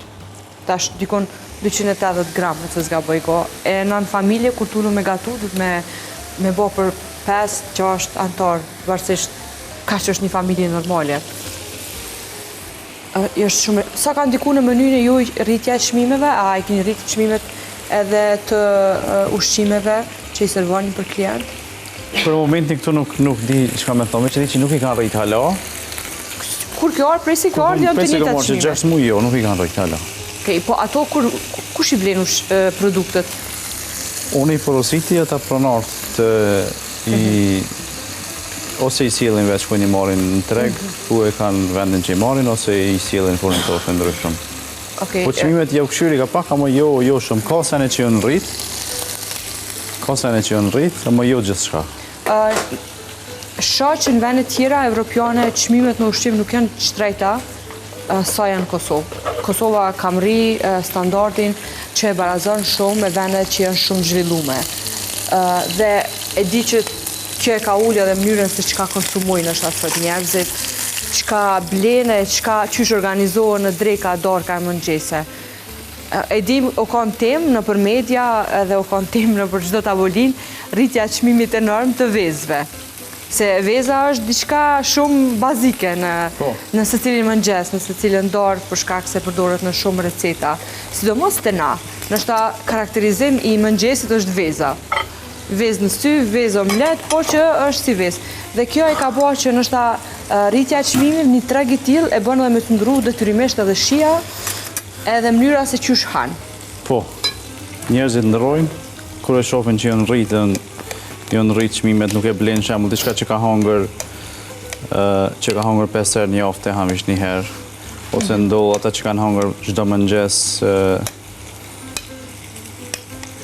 Tash dikon 280 gram, se s'gaboj go. E në familje, kur t'ullu me gatu, du me bo për 5-6 antar, varsisht ka që është një familje normale. Është shumë... Sa ka ndiku në menynë e juj rritja e çmimeve, a i keni rritë çmimet edhe të ushqimeve që i servoni për klient? Për momentin këtu nuk di çka me thonë, që di që nuk i kanë rritë hala. Kur kjo arë, presi kjo arë, janë të njëjta që çmime. 6 muaj jo, nuk i kanë rritë hala. Okej, po ato kush i blen produktet? Unë i porositi ata pronartë ose i sjellin veç ku i marrin në treg, ku e kanë vendin që i marrin, ose i sjellin furnizorë të ndryshëm. Okej. Po çmimet jo këshyri ka pak, ama jo shumë. Ka sene që janë rrit, ama jo gjithçka. Shoh që në vendet tjera evropiane çmimet në ushqim nuk janë shtrejta sa janë Kosovë. Kosova ka mri standardin që e barazon shumë me vendet që janë shumë zhvillume. Dhe e di që kjo e ka ullë edhe mënyrën se çka konsumojnë është asot njerëzit, çka blene, qysh organizohen në dreka, darka e mëngjese. E di, o kanë temë në për media edhe o kanë temë në për çdo tavolin, rritja çmimit enorm të vezëve. Se veza është diçka shumë bazike në secilin mëngjes, në secilin darkë, për shkak se përdoret në shumë receta. Sidomos të na, nështë karakterizim i mëngjesit është veza. Vezë në sy, vezë omlet, po që është si vezë. Dhe kjo e ka bo që nështë rritja e çmimit një treg i tillë e bën edhe me të ndru detyrimisht edhe shija, edhe mënyra se qysh hanë. Po, njerëzit ndrojnë, kur e shohin që janë rritën, janë rritë çmimet, nuk e blenë shembull diçka që ka hongër 5 herë në javë të hamish një herë, ose ndodh ata që kanë hongër çdo mëngjes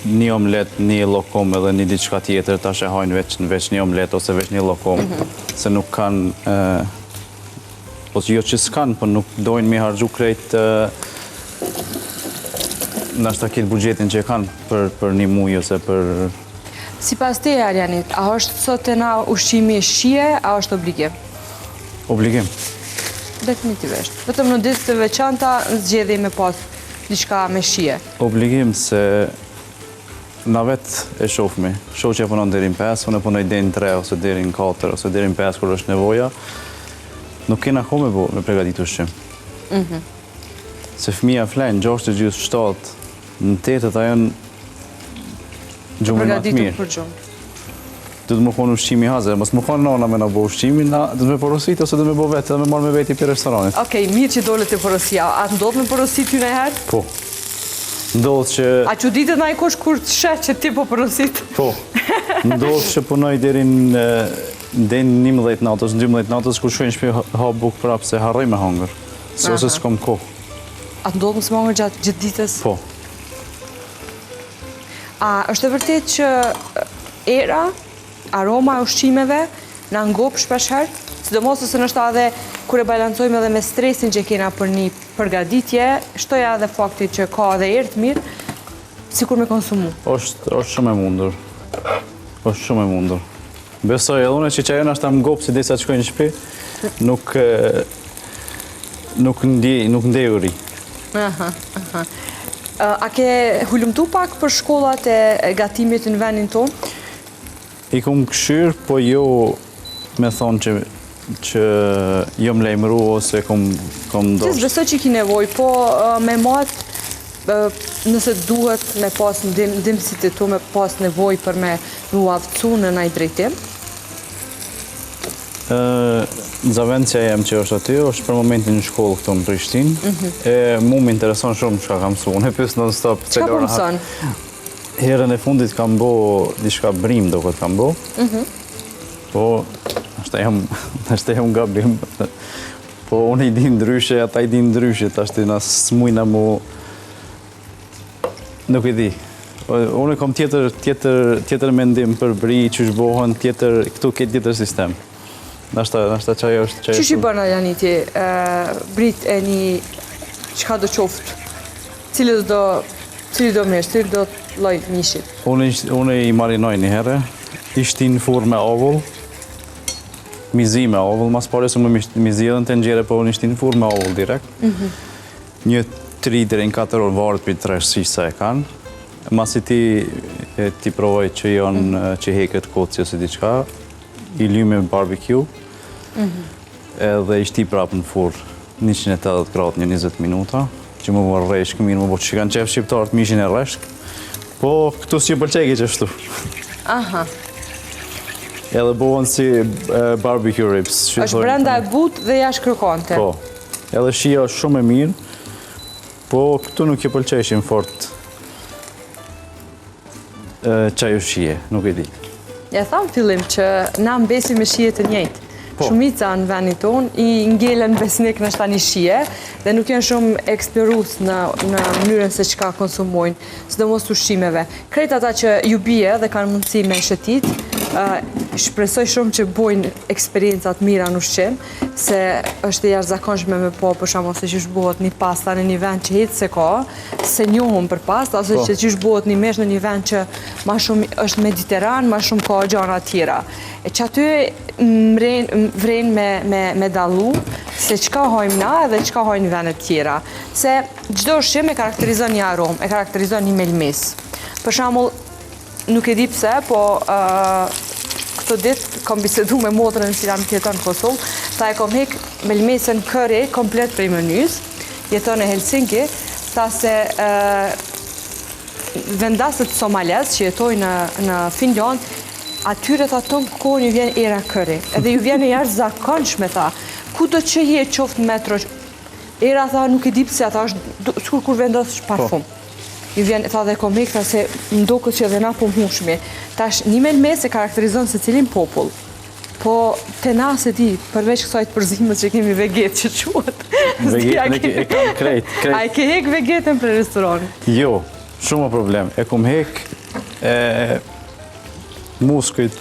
një omlet, një llokom edhe një diçka tjetër, tash e hajnë veç një omlet ose veç një llokom, se nuk kanë ose jo që s'kan, po nuk dojnë mi harxhu krejt nashta kitë buxhetin që e kanë për një muaj ose për... Sipas teje, Arjanit, a është sot e na ushqimi shije, a është obligim? Obligim. Definitivisht. Vetëm në ditë të veçanta zgjedhje me pas diçka me shije. Obligim se na vetë e shofmi. Shoqja punon deri në 5, unë punoj deri në 3 ose deri në 4 ose deri në 5 kur është nevoja. Nuk kena kohë me përgatitur ushqim. Se fëmija flenë 6 gjys 7, në 8 ajo janë gjumë më të mirë. Për gjumë. Do të më konë ushqimi hazër, mos më konë nona me na bo ushqimin, na do të me porosit ose do të me bo vetë, dhe me marrë me veti për restoranit. Okej, mirë që dole të porosia. A të ndodhë me porosit ju në herë? Po. Ndodhë që... A që ditët na i kosh kur të shet që ti po porosit? Po. Ndodhë që punoj deri në 11 natës, 12 natës, kur shkojnë shpi ha buk prapë se harrej me hangër. Se ose s'kom kohë. A të ndodhë mësë mangër gjatë ditës? Po. A është e vërtet që era, aroma e ushqimeve na ngop shpeshherë, sidomos ose nështë edhe kur e balancojmë edhe me stresin që kena për një përgatitje, shtoja edhe fakti që ka edhe erë të mirë, sikur me konsumu. është shumë e mundur. është shumë e mundur. Besoj edhe une që qajona është ta më ngopë si disa të shkojnë në shtëpi, nuk ndej uri. A ke hulumtu pak për shkollat e gatimit në vendin tonë? I kom këshyrë, po jo me thonë që jo më lejmëru ose kom ndoshtë. Cisë besoj që ki nevoj, po me matë nëse duhet me pas ndimësit e tu, me pas nevoj për me uavcu në naj drejtim? Zavencja jem që është aty, është për momentin në shkollë këto në Prishtinë. Mu më intereson shumë çka kam mësu. Unë e pyes non stop. Çka po mëson? Herën e fundit kam bo diçka brim do këtë kam bo. Po, ashtë jam gabim. Po, unë i di ndryshe, ata i di ndryshe, ashtë na smujna mu... Nuk i di. Unë kom tjetër mendim për bri, që shbohën, këtu këtë tjetër sistem. Nashta qaj është... Qysh i bërna Janiti, brit e një qka do qoftë? Cili do mesh, cili do loj mishit? Unë i marinoj një herë, ishti në furë me ovull, mizi me ovull, mas pare se më mizidhen të nxere, po unë ishti në furë me ovull direkt. Një 3 deri në 4 orë varët për treshtë sa e kanë. Masi ti provoj që janë që heket kocë ose diçka, i lyme me barbecue, edhe ishti prapë në furë 180 gradë një 20 minuta, që më bërë reshkë, mirë më bërë që kanë qef shqiptarët mishin e reshkë, po këtu si pëlqegi që shtu. Aha. Edhe bëhen si barbecue ribs. është brenda e but dhe jashtë krokante. Po, edhe shia është shumë e mirë, po këtu nuk i pëlqeshin fort qaj u shije, nuk i di. Ja thamë fillim që na mbesim me shije të njëjtë. Shumica në vendin tonë i ngelen besnik në shtani shije dhe nuk janë shumë eksperus në mënyrën se çka konsumojnë, sidomos ushqimeve. Krejt ata që ju bie dhe kanë mundësi me shetit, shpresoj shumë që bojnë eksperiencat mira në ushqim, se është e jashtëzakonshme me po për shembull se çish bëhet një pasta në një vend që hiç se ka, se njohëm për pasta, ose që çish bëhet një mesh në një vend që ma shumë është mediteran, ma shumë ka gjana tjera. E që aty vren me dallu se çka hojmë na dhe çka hojnë vendet tjera. Se çdo ushqim e karakterizon një aromë, e karakterizon një melmes. Për shembull, nuk e di pse, po këtë ditë kom bisedu me motrën që jam jeton në Kosovë, ta e kom hek melmesën curry komplet prej menys, jeton e Helsinki, ta se vendasët somales që jetojnë në Finland, atyre ta tonë kohën ju vjen era curry, edhe ju vjen e jashtëzakonshme ta. Ku do që je qoftë metro, era tha nuk e di pse, ata është sikur kur vendosësh parfum. Ju vjen, tha dhe komik, tha se mdokët që edhe na po mhushmi. Tash, një melmes e karakterizon se cilin popull. Po, te na se ti, përveç kësajt përzimët që kemi veget që quat. Veget e kam krejt. A e ke hek vegetën për restorani? Jo, shumë problem. E kom hek muskujt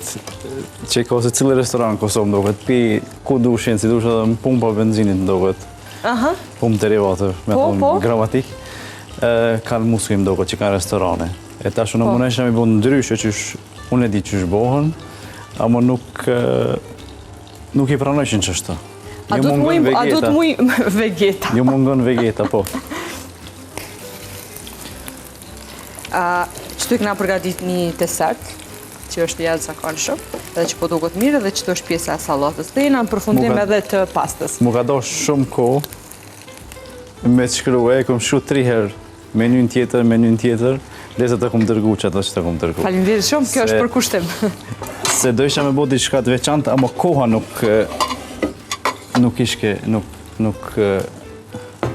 që ka se cilë restoran në Kosovë mdoket, pi ku dushin, si dushin edhe më pumpa benzinit mdoket. Pump derivate, me thonë gramatik. Kanë muskujt mdoket që kanë restorane. E tash unë më nëshë me bu ndryshe që unë e di që shbohën, ama nuk i pranojshin që shtë. A do të muj vegeta? Jo mungon vegeta, po. Kështu këna përgatit një desert, që është jashtëzakonshëm, dhe që po duket mirë dhe që është pjesa e sallatës. Dhe jena në përfundim edhe të pastës. Mu ka do shumë kohë me të shkrua, kom shu 3 herë menyn tjetër, leza të kom dërgu që ato që të kom dërgu. Faleminderit shumë, kjo është për kushtim. Se do isha me bo diçka të veçantë, ama koha nuk ishke,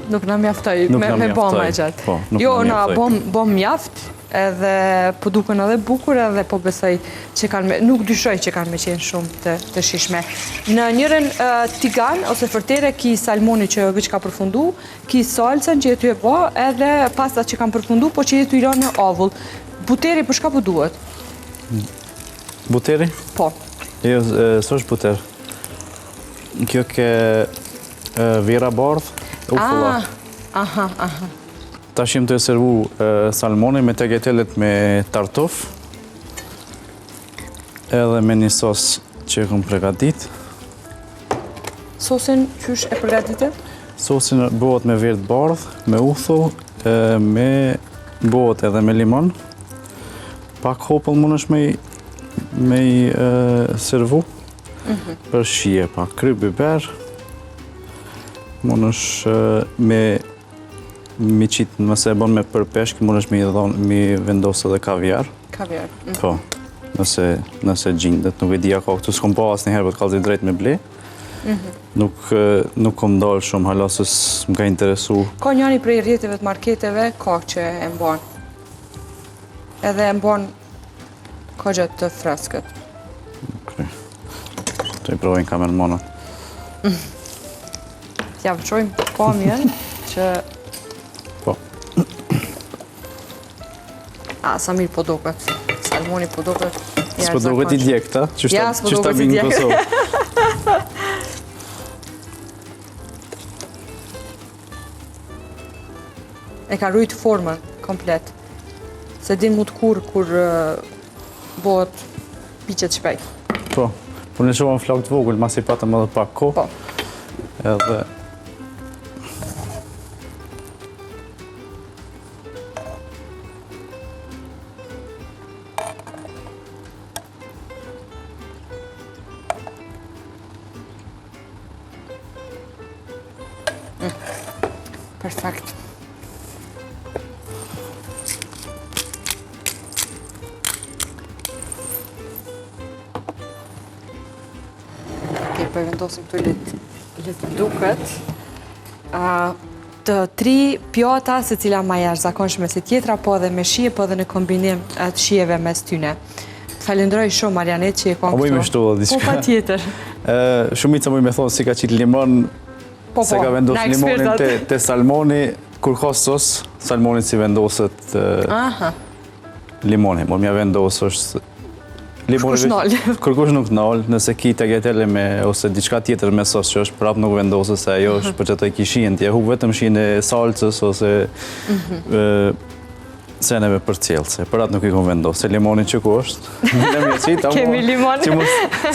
Nuk na mjaftoi me boma e gjatë. Po, nuk jo, na mjaftoi. bom mjaft, edhe po duken edhe bukur edhe po besoj që nuk dyshoj që kanë me qenë shumë të shishme. Në njërën tigan ose fërtere ki salmoni që vëq ka përfundu, ki salcën që jetu e bo, edhe pastat që kanë përfundu, po që jetu i ra në ovull. Buteri për shka po duhet? Buteri? Po. Jo, së është buter. Kjo ke vera bardh, ufula. Aha. Ta shim të servu salmoni me tagetelet me tartuf, edhe me një sos që këm pregadit. Sosin qysh e përgatitet? Sosin bëhet me verë të bardh, me uthull, bëhet edhe me limon. Pak hopëll mund është me i servu. Për shije, pak kry biber. Mund është mi qitë, nëse e bon me përpeshk, mund është mi vendosë edhe kaviar. Kaviar. Po, nëse gjindet. Nuk e dija ka këtu, s'kom pa asë njëherë, për të kalzi drejt me ble. Nuk kom dalë shumë, halasës më ka interesu. Ka njani prej rjetëve të marketeve, ka që e mbon. Edhe e mbon ka gjatë të freskët. Të i provojnë kamermonat. T'ja vëqojmë pamjen që... Po. Sa mirë po duket. Salmoni po duket. S'po duket i djekta? Ja, s'po duket i djekta. E ka rujtë formën komplet. Se din mu t'kur kur bëhet piqet shpejt. Po. Por në shumë flak të vogël, mas i patëm edhe pak ko. Po. Edhe... Perfekt. Po e vendosim këtu letë duket. Të 3 pjata, se cila ma jashtëzakonshme se tjetra, po edhe me shije, po edhe në kombinim të shijeve mes tyne. Falenderoj shumë, Marianet, që e ka këtu. Po mu i me shtu dhe diska. Po pa tjetër. Shumica mu i me thonë si ka qitë limon, se ka vendosë limonin të salmoni, kur ka sos, salmonit si vendosët limoni. Mor mja vendosë është... Kërkush nalë. Kërkush nuk nalë, nëse ki tagetele me, ose diçka tjetër me sos që është prap nuk vendosë, se ajo është për që të ki shien, t'je hub vetëm shien e salcës, ose seneve për cjellë, se për atë nuk i kom vendosë, se limoni që ku është. Kemi limon.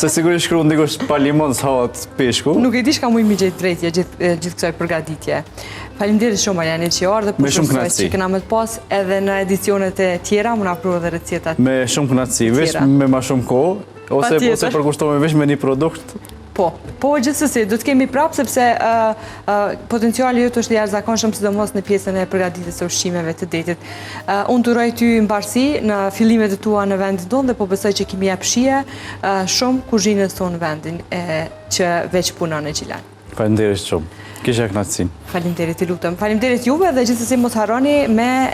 Se sigurisht shkru ndikush pa limon s'havat peshku. Nuk e di shka mu i mi gjithë drejtje, gjithë kësaj përgatitje. Falimderit shumë, Marianit, që ardhe, për përshoj që këna më të pas, edhe në edicionet e tjera, më në apru edhe recetat. Me shumë knatësi, vesh me ma shumë ko, ose përkushtojme vesh me një produkt. Po, gjithësësi, do të kemi prapë, sepse potenciali jëtë është jashtëzakonshëm, sidomos në pjesën e përgatitjes së ushqimeve të detit. Unë të uroj ty mbarësi në fillimet e tua në vendin tonë, dhe po besoj që kemi jap shije shumë kuzhinës tonë në vendin që veç punon në Gjilan. Faleminderit shumë. Kisha knatësin. Faleminderit, i lutëm. Faleminderit juve dhe gjithsesi mos harroni me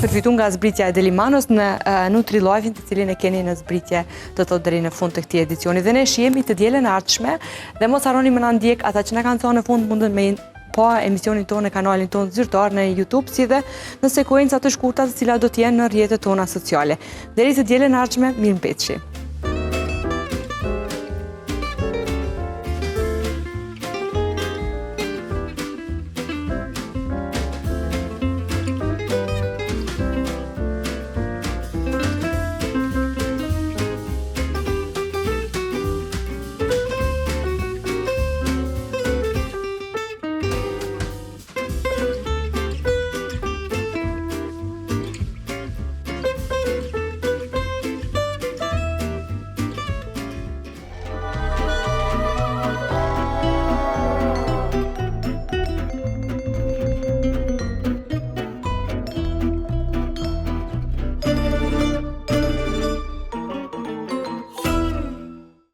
përfitun nga zbritja e Delimanos në Nutri-Live-in, të cilin e keni në zbritje të tot deri në fund të këtij edicioni. Dhe ne shihemi të dielën e ardhshme dhe mos harroni më na ndjek ata që na kanë thonë në fund mundën me pa emisionin tonë në kanalin tonë zyrtar në YouTube, si dhe në sekuenca të shkurta të cilat do të jenë në rrjetet tona sociale. Deri të dielën e ardhshme, mirëmbëjtje.